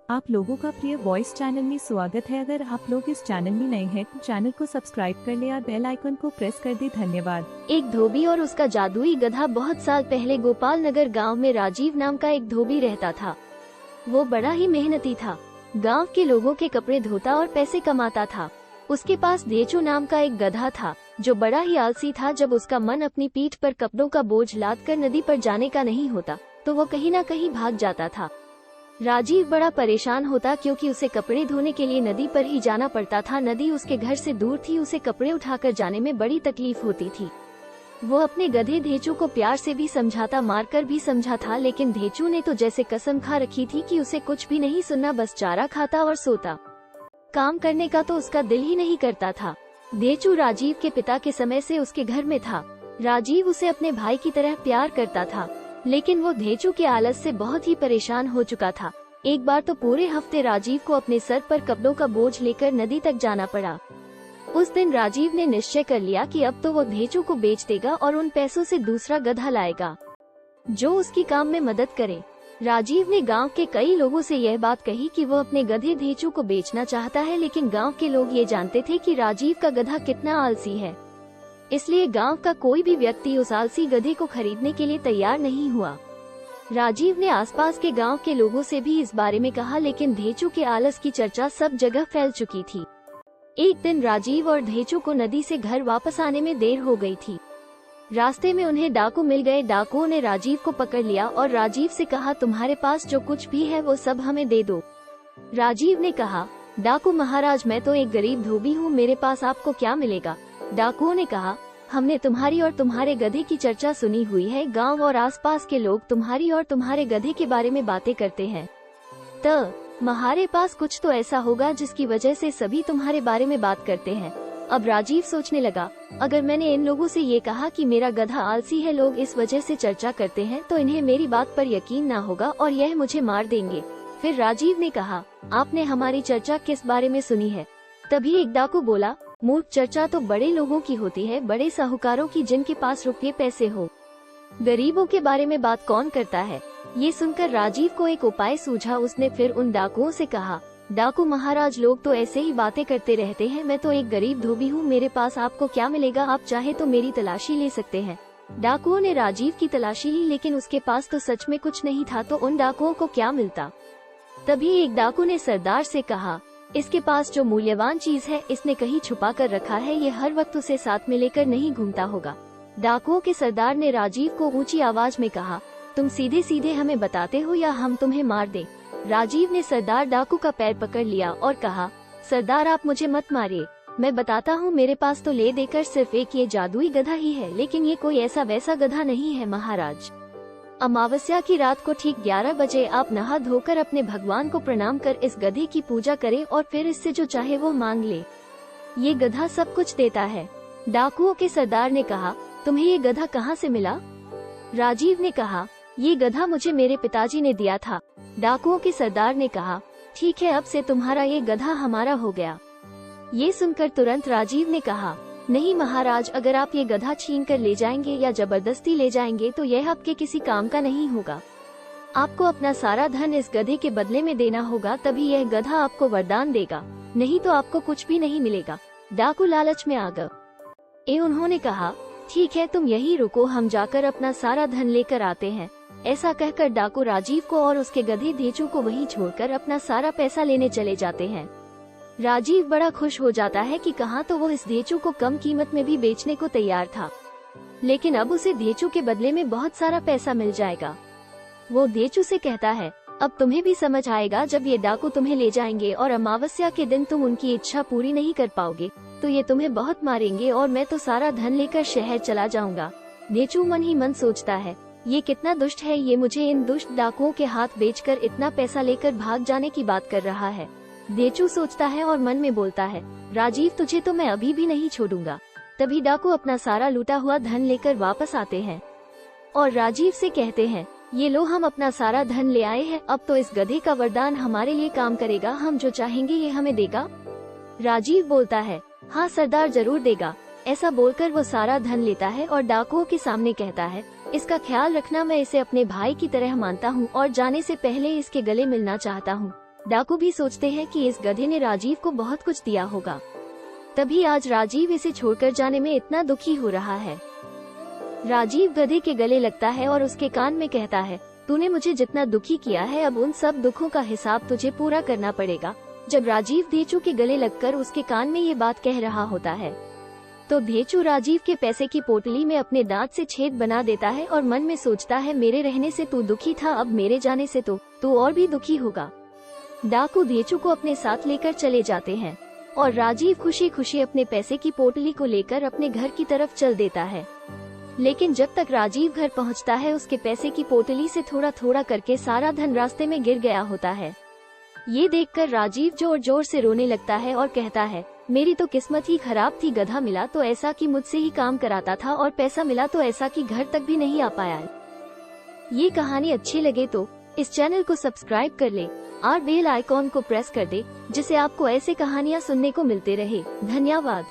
आप लोगों का प्रिय वॉइस चैनल में स्वागत है। अगर आप लोग इस चैनल में नए हैं तो चैनल को सब्सक्राइब कर ले और बेल आइकन को प्रेस कर दे। धन्यवाद। एक धोबी और उसका जादुई गधा। बहुत साल पहले गोपाल नगर गाँव में राजीव नाम का एक धोबी रहता था। वो बड़ा ही मेहनती था, गांव के लोगों के कपड़े धोता और पैसे कमाता था। उसके पास धेचू नाम का एक गधा था जो बड़ा ही आलसी था। जब उसका मन अपनी पीठ पर कपड़ों का बोझ लाद कर नदी पर जाने का नहीं होता तो वो कहीं न कहीं भाग जाता था। राजीव बड़ा परेशान होता क्योंकि उसे कपड़े धोने के लिए नदी पर ही जाना पड़ता था। नदी उसके घर से दूर थी, उसे कपड़े उठाकर जाने में बड़ी तकलीफ होती थी। वो अपने गधे धेचू को प्यार से भी समझाता, मारकर भी समझा था, लेकिन धेचू ने तो जैसे कसम खा रखी थी कि उसे कुछ भी नहीं सुनना, बस चारा खाता और सोता। काम करने का तो उसका दिल ही नहीं करता था। धेचू राजीव के पिता के समय से उसके घर में था। राजीव उसे अपने भाई की तरह प्यार करता था, लेकिन वो धेचू के आलस से बहुत ही परेशान हो चुका था। एक बार तो पूरे हफ्ते राजीव को अपने सर पर कपड़ों का बोझ लेकर नदी तक जाना पड़ा। उस दिन राजीव ने निश्चय कर लिया कि अब तो वो धेचू को बेच देगा और उन पैसों से दूसरा गधा लाएगा जो उसकी काम में मदद करे। राजीव ने गांव के कई लोगों से यह बात कही कि वो अपने गधे धेचू को बेचना चाहता है, लेकिन गांव के लोग ये जानते थे कि राजीव का गधा कितना आलसी है, इसलिए गांव का कोई भी व्यक्ति उस आलसी गधे को खरीदने के लिए तैयार नहीं हुआ। राजीव ने आसपास के गांव के लोगों से भी इस बारे में कहा, लेकिन धेचू के आलस की चर्चा सब जगह फैल चुकी थी। एक दिन राजीव और धेचू को नदी से घर वापस आने में देर हो गई थी। रास्ते में उन्हें डाकू मिल गए। डाकुओं ने राजीव को पकड़ लिया और राजीव से कहा, तुम्हारे पास जो कुछ भी है वो सब हमें दे दो। राजीव ने कहा, डाकू महाराज, मैं तो एक गरीब धोबी हूँ, मेरे पास आपको क्या मिलेगा। डाकुओं ने कहा, हमने तुम्हारी और तुम्हारे गधे की चर्चा सुनी हुई है। गांव और आसपास के लोग तुम्हारी और तुम्हारे गधे के बारे में बातें करते हैं, तो तुम्हारे पास कुछ तो ऐसा होगा जिसकी वजह से सभी तुम्हारे बारे में बात करते हैं। अब राजीव सोचने लगा, अगर मैंने इन लोगों से ये कहा कि मेरा गधा आलसी है, लोग इस वजह से चर्चा करते हैं, तो इन्हें मेरी बात पर यकीन ना होगा और यह मुझे मार देंगे। फिर राजीव ने कहा, आपने हमारी चर्चा किस बारे में सुनी है। तभी एक डाकू बोला, मूर्ख, चर्चा तो बड़े लोगों की होती है, बड़े साहूकारों की, जिनके पास रुपये पैसे हो। गरीबों के बारे में बात कौन करता है। ये सुनकर राजीव को एक उपाय सूझा। उसने फिर उन डाकुओं से कहा, डाकू महाराज, लोग तो ऐसे ही बातें करते रहते हैं, मैं तो एक गरीब धोबी हूँ, मेरे पास आपको क्या मिलेगा, आप चाहे तो मेरी तलाशी ले सकते हैं। डाकुओं ने राजीव की तलाशी ली, लेकिन उसके पास तो सच में कुछ नहीं था, तो उन डाकुओं को क्या मिलता। तभी एक डाकू ने सरदार से कहा, इसके पास जो मूल्यवान चीज है इसने कहीं छुपा कर रखा है, ये हर वक्त उसे साथ में लेकर नहीं घूमता होगा। डाकुओं के सरदार ने राजीव को ऊंची आवाज में कहा, तुम सीधे सीधे हमें बताते हो या हम तुम्हें मार दें। राजीव ने सरदार डाकू का पैर पकड़ लिया और कहा, सरदार, आप मुझे मत मारिए, मैं बताता हूँ, मेरे पास तो ले देकर सिर्फ एक ये जादुई गधा ही है, लेकिन ये कोई ऐसा वैसा गधा नहीं है महाराज। अमावस्या की रात को ठीक 11 बजे आप नहा धोकर अपने भगवान को प्रणाम कर इस गधे की पूजा करें और फिर इससे जो चाहे वो मांग ले, ये गधा सब कुछ देता है। डाकुओं के सरदार ने कहा, तुम्हें ये गधा कहाँ से मिला। राजीव ने कहा, ये गधा मुझे मेरे पिताजी ने दिया था। डाकुओं के सरदार ने कहा, ठीक है, अब से तुम्हारा ये गधा हमारा हो गया। ये सुनकर तुरंत राजीव ने कहा, नहीं महाराज, अगर आप ये गधा छीन कर ले जाएंगे या जबरदस्ती ले जाएंगे तो यह आपके किसी काम का नहीं होगा। आपको अपना सारा धन इस गधे के बदले में देना होगा, तभी यह गधा आपको वरदान देगा, नहीं तो आपको कुछ भी नहीं मिलेगा। डाकू लालच में आ गए। उन्होंने कहा, ठीक है, तुम यहीं रुको, हम जाकर अपना सारा धन लेकर आते हैं। ऐसा कहकर डाकू राजीव को और उसके गधे धेचू को वहीं छोड़कर अपना सारा पैसा लेने चले जाते हैं। राजीव बड़ा खुश हो जाता है कि कहाँ तो वो इस धेचू को कम कीमत में भी बेचने को तैयार था, लेकिन अब उसे धेचू के बदले में बहुत सारा पैसा मिल जाएगा। वो धेचू से कहता है, अब तुम्हें भी समझ आएगा, जब ये डाकू तुम्हें ले जाएंगे और अमावस्या के दिन तुम उनकी इच्छा पूरी नहीं कर पाओगे तो ये तुम्हें बहुत मारेंगे और मैं तो सारा धन लेकर शहर चला जाऊंगा। धेचू मन ही मन सोचता है, ये कितना दुष्ट है, ये मुझे इन दुष्ट डाकुओं के हाथ बेचकर इतना पैसा लेकर भाग जाने की बात कर रहा है। धेचू सोचता है और मन में बोलता है, राजीव, तुझे तो मैं अभी भी नहीं छोड़ूंगा। तभी डाकू अपना सारा लूटा हुआ धन लेकर वापस आते हैं और राजीव से कहते हैं, ये लो, हम अपना सारा धन ले आए हैं, अब तो इस गधे का वरदान हमारे लिए काम करेगा, हम जो चाहेंगे ये हमें देगा। राजीव बोलता है, हाँ सरदार, जरूर देगा। ऐसा बोलकर वो सारा धन लेता है और डाकुओं के सामने कहता है, इसका ख्याल रखना, मैं इसे अपने भाई की तरह मानता हूँ और जाने से पहले इसके गले मिलना चाहता हूँ। डाकू भी सोचते हैं कि इस गधे ने राजीव को बहुत कुछ दिया होगा, तभी आज राजीव इसे छोड़कर जाने में इतना दुखी हो रहा है। राजीव गधे के गले लगता है और उसके कान में कहता है, तूने मुझे जितना दुखी किया है, अब उन सब दुखों का हिसाब तुझे पूरा करना पड़ेगा। जब राजीव धेचू के गले लगकर उसके कान में ये बात कह रहा होता है, तो धेचू राजीव के पैसे की पोटली में अपने दांत से छेद बना देता है और मन में सोचता है, मेरे रहने से तू दुखी था, अब मेरे जाने से तो तू और भी दुखी होगा। डाकू धेचू को अपने साथ लेकर चले जाते हैं और राजीव खुशी खुशी अपने पैसे की पोटली को लेकर अपने घर की तरफ चल देता है। लेकिन जब तक राजीव घर पहुंचता है, उसके पैसे की पोटली से थोड़ा थोड़ा करके सारा धन रास्ते में गिर गया होता है। ये देखकर राजीव जोर जोर से रोने लगता है और कहता है, मेरी तो किस्मत ही खराब थी, गधा मिला तो ऐसा कि मुझसे ही काम कराता था और पैसा मिला तो ऐसा कि घर तक भी नहीं आ पाया। ये कहानी अच्छी लगे तो इस चैनल को सब्सक्राइब कर ले और बेल आइकॉन को प्रेस कर दे, जिससे आपको ऐसे कहानियाँ सुनने को मिलते रहे। धन्यवाद।